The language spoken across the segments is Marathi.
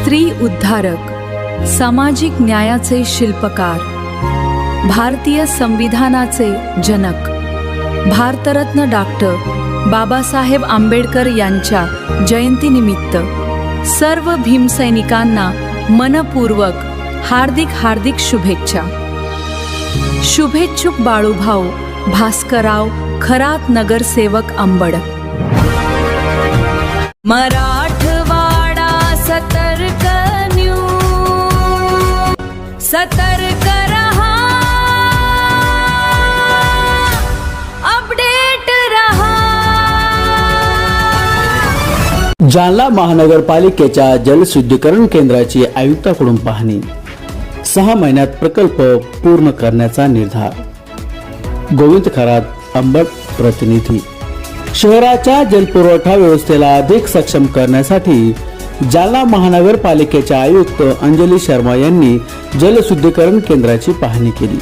स्त्री उद्धारक, सामाजिक न्यायाचे शिल्पकार, भारतीय संविधानाचे जनक, भारतरत्न डॉक्टर बाबासाहेब आंबेडकर यांच्या जयंतीनिमित्त सर्व भीमसैनिकांना मनपूर्वक हार्दिक शुभेच्छा। शुभेच्छुक बाळूभाऊ भास्करराव खरात, नगरसेवक अंबड। मराठवाडा सतर्क सतर्क रहा, अपडेट रहा। जालना महानगरपालिकेच्या जलशुद्धीकरण केंद्राची आयुक्तांकडून पाहणी। 6 महिन्यात प्रकल्प पूर्ण करण्याचा निर्धार। गोविंद खरात, अंबड प्रतिनिधी। शहराच्या जलपुरवठा व्यवस्थेला अधिक सक्षम करण्यासाठी जालना महानगरपालिकेच्या आयुक्त अंजली शर्मा यांनी जलशुद्धीकरण केंद्राची पाहणी केली।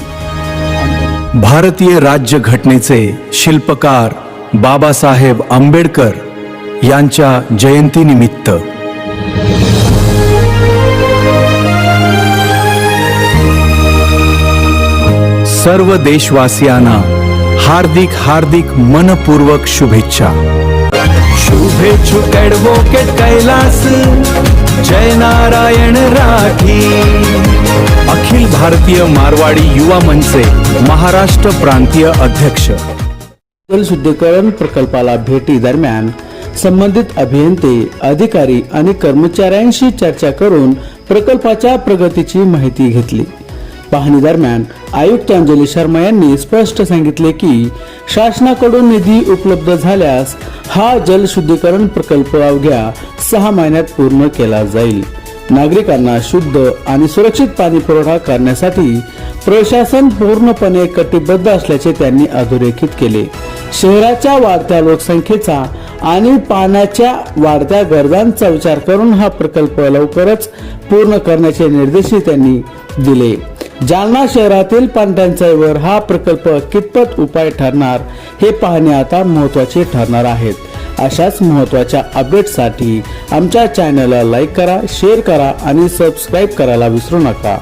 भारतीय राज्यघटनेचे शिल्पकार बाबासाहेब आंबेडकर यांच्या जयंतीनिमित्त सर्व देशवासियांना हार्दिक मनपूर्वक शुभेच्छा। शुभेच्छुक ॲडव्होकेट कैलास जय नारायण राठी, अखिल भारतीय मारवाडी युवा मंचचे महाराष्ट्र प्रांतीय अध्यक्ष। जलशुद्धीकरण प्रकल्पाला भेटी दरम्यान संबंधित अभियंते, अधिकारी आणि कर्मचाऱ्यांशी चर्चा करून प्रकल्पाच्या प्रगतीची माहिती घेतली। पाहणी दरम्यान आयुक्त अंजली शर्मा यांनी स्पष्ट सांगितले की शासनाकडून निधी उपलब्ध झाल्यास हा जलशुद्धीकरण प्रकल्प अवघ्या 6 महिन्यात पूर्ण केला जाईल। नागरिकांना शुद्ध आणि सुरक्षित पाणी पुरवठा करण्यासाठी प्रशासन पूर्णपणे कटिबद्ध असल्याचे त्यांनी अधोरेखित केले। शहराच्या वाढत्या लोकसंख्येचा आणि पाण्याच्या वाढत्या गरजांचा विचार करून हा प्रकल्प लवकरच पूर्ण करण्याचे निर्देशही त्यांनी दिले। जालना शहरातील पाणटंचाईवर हा प्रकल्प कितपत उपाय ठरणार हे पाहणे आता महत्त्वाचे ठरणार आहेत। अशाच महत्त्वाच्या अपडेट्ससाठी आमच्या चॅनलला लाईक करा, शेअर करा आणि सबस्क्राईब करायला विसरू नका।